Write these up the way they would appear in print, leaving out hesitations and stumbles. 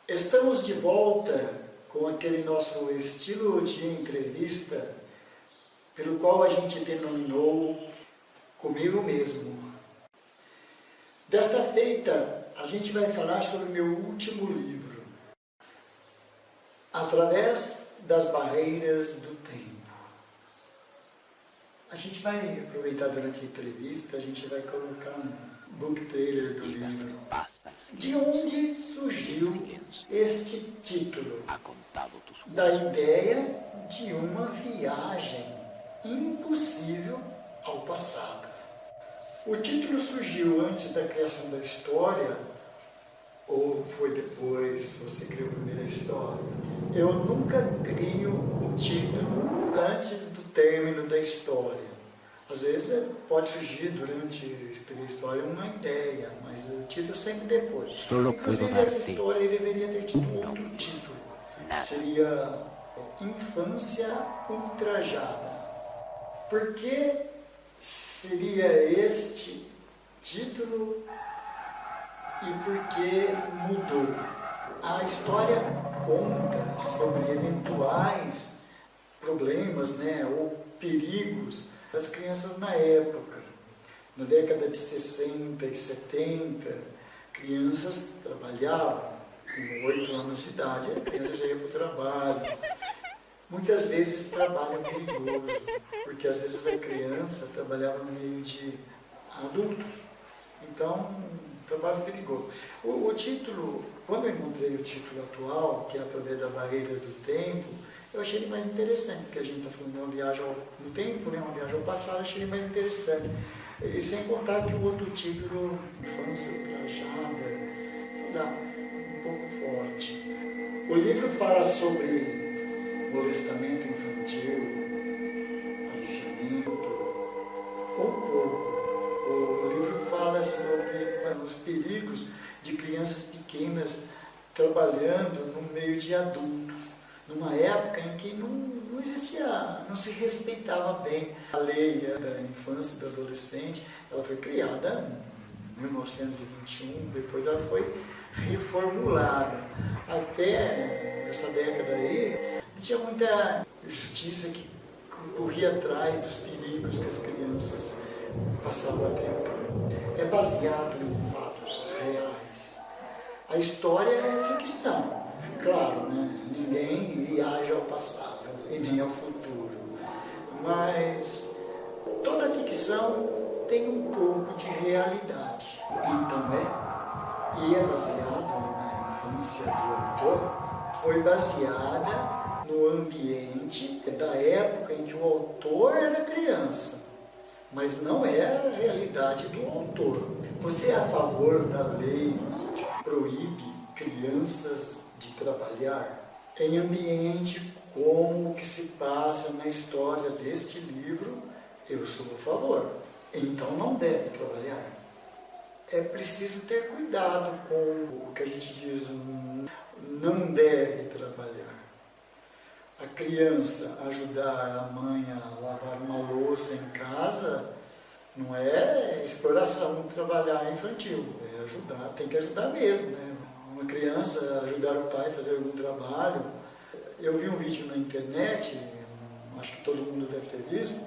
Estamos de volta com aquele nosso estilo de entrevista, pelo qual a gente denominou Comigo Mesmo. Desta feita, a gente vai falar sobre o meu último livro, Através das Barreiras do Tempo. A gente vai aproveitar durante a entrevista, a gente vai colocar um book trailer do livro. De onde surgiu este título? Da ideia de uma viagem impossível ao passado. O título surgiu antes da criação da história, ou foi depois você criou a primeira história? Eu nunca crio um título antes do término da história. Às vezes pode surgir durante a história uma ideia, mas o título sempre depois. Inclusive essa história deveria ter tido outro título. Seria Infância Ultrajada. Por que seria este título e por que mudou? A história conta sobre eventuais problemas, ou perigos das crianças na época. Na década de 60 e 70, crianças trabalhavam com 8 anos de idade, a criança já ia para o trabalho. Muitas vezes trabalho perigoso, porque às vezes a criança trabalhava no meio de adultos. Então, trabalho perigoso. O título, quando eu encontrei o título atual, que é Através da Barreira do Tempo, eu achei ele mais interessante, porque a gente está falando de uma viagem no tempo, uma viagem ao passado, achei ele mais interessante. E sem contar que o outro título, Infância Ultrajada, um pouco forte. O livro fala sobre molestamento infantil, aliciamento, um pouco. O livro fala sobre os perigos de crianças pequenas trabalhando no meio de adultos, numa época em que não existia, não se respeitava bem a lei da infância e do adolescente. Ela foi criada em 1921, depois ela foi reformulada. Até essa década aí, tinha muita justiça que corria atrás dos perigos que as crianças passavam a ter. É baseado em fatos reais. A história é ficção, claro, ninguém viaja ao passado e nem ao futuro, mas toda ficção tem um pouco de realidade. Então e é baseado na infância do autor, foi baseada no ambiente da época em que o autor era criança, mas não é a realidade do autor. Você é a favor da lei que proíbe crianças de trabalhar em ambiente como o que se passa na história deste livro? Eu sou a favor. Então não deve trabalhar. É preciso ter cuidado com o que a gente diz, não deve trabalhar. A criança ajudar a mãe a lavar uma louça em casa não é exploração trabalhar infantil, é ajudar, tem que ajudar mesmo, Uma criança ajudar o pai a fazer algum trabalho. Eu vi um vídeo na internet, acho que todo mundo deve ter visto,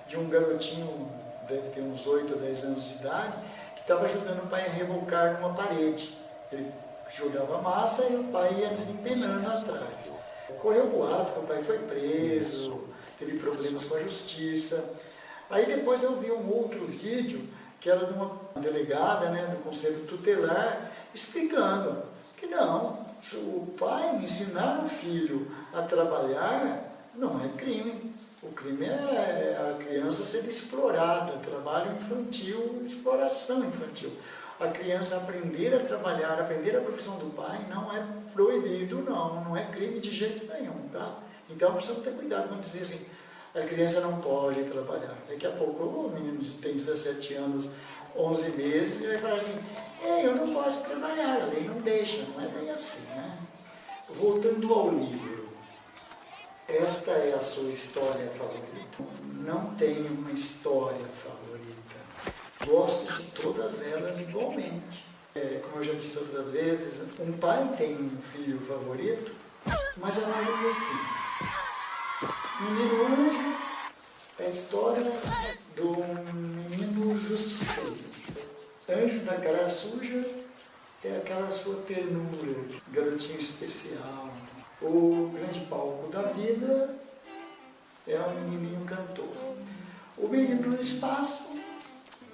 de um garotinho, deve ter uns 8 ou 10 anos de idade, que estava ajudando o pai a rebocar numa parede. Ele jogava massa e o pai ia desempenando atrás. Correu boato que o pai foi preso, teve problemas com a justiça. Aí depois eu vi um outro vídeo, que era de uma delegada, do Conselho Tutelar, explicando que não, o pai ensinar o filho a trabalhar não é crime. O crime é a criança ser explorada, trabalho infantil, exploração infantil. A criança aprender a trabalhar, aprender a profissão do pai não é proibido, não é crime de jeito nenhum, tá? Então precisamos ter cuidado quando dizer assim, a criança não pode trabalhar. Daqui a pouco o menino tem 17 anos, 11 meses, e vai falar assim, eu não posso trabalhar, a lei não deixa, não é bem assim, Voltando ao livro, esta é a sua história favorita? Não tenho uma história favorita. Gosto de todas elas igualmente. Como eu já disse outras vezes, um pai tem um filho favorito, mas a mãe diz assim, menino anjo é a história do menino justiceiro. Anjo da cara suja é aquela sua ternura, garotinho especial. O grande palco da vida é um menininho cantor. O menino do espaço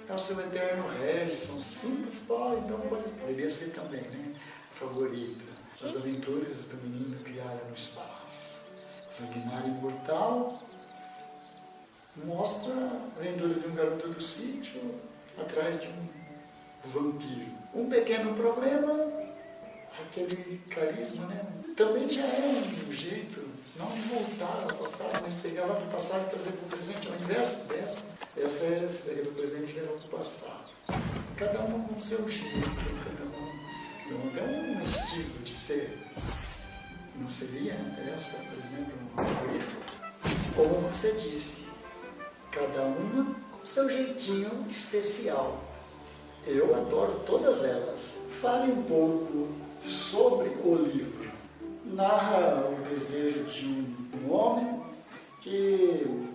é o seu eterno Regis, são simples, então deveria ser também, né? Favorita. As aventuras do menino criado no espaço. Sanguinário imortal mostra a aventura de um garoto do sítio atrás de um vampiro. Um pequeno problema, aquele carisma, né? Também já é um jeito, não voltar ao passado, mas pegar lá do passado, por exemplo, o presente ao inverso dessa. Essa é do presente e do passado. Cada um com o seu jeito, cada um tem um estilo de ser. Não seria essa, por exemplo, uma favorita? Como você disse, cada uma com o seu jeitinho especial. Eu adoro todas elas. Fale um pouco sobre o livro. Narra o desejo de um homem que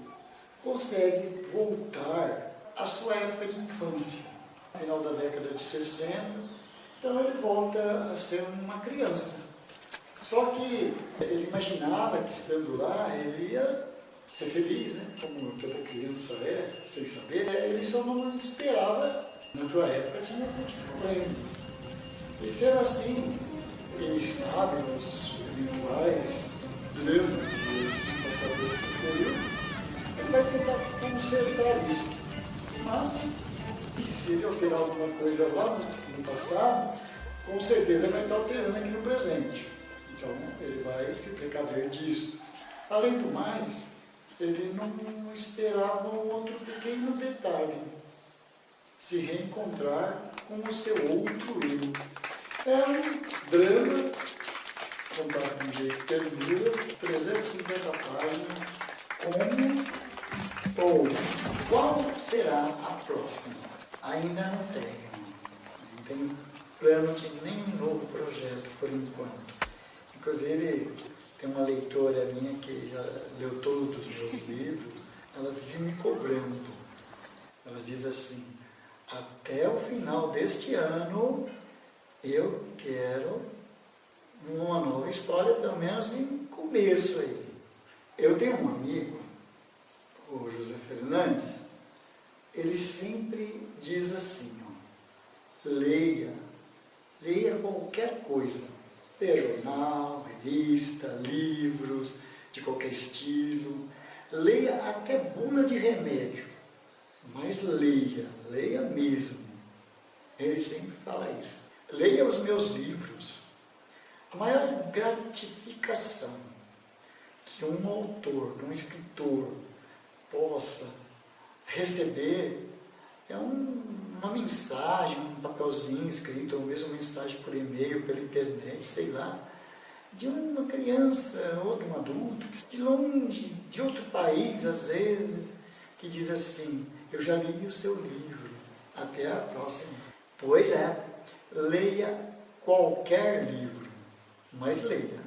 consegue voltar à sua época de infância, no final da década de 60. Então ele volta a ser uma criança. Só que ele imaginava que estando lá ele ia ser feliz, né? Como toda criança é, sem saber. Ele só não esperava, na sua época, tinha muitos problemas. E sendo assim, ele sabe os eventuais dramas que os passadores do período, ele vai tentar consertar isso. Mas, se ele alterar alguma coisa lá no passado, com certeza vai estar alterando aqui no presente. Então, ele vai se precaver disso. Além do mais, ele não esperava um outro pequeno detalhe: se reencontrar com o seu outro eu. É um drama, contado de um jeito ternura, 350 páginas, ou qual será a próxima? Ainda não tenho plano de nenhum novo projeto por enquanto. Inclusive, tem uma leitora minha que já leu todos os meus livros, ela vive me cobrando. Ela diz assim, até o final deste ano, eu quero uma nova história, pelo menos em começo aí. Eu tenho um amigo, o José Fernandes, ele sempre diz assim, ó, leia qualquer coisa. Leia jornal, revista, livros, de qualquer estilo. Leia até bula de remédio. Mas leia mesmo. Ele sempre fala isso. Leia os meus livros. A maior gratificação que um autor, um escritor possa receber é uma mensagem, um papelzinho escrito, ou mesmo mensagem por e-mail, pela internet, sei lá, de uma criança ou de um adulto, de longe, de outro país, às vezes, que diz assim, eu já li o seu livro, até a próxima. Pois é, leia qualquer livro, mas leia.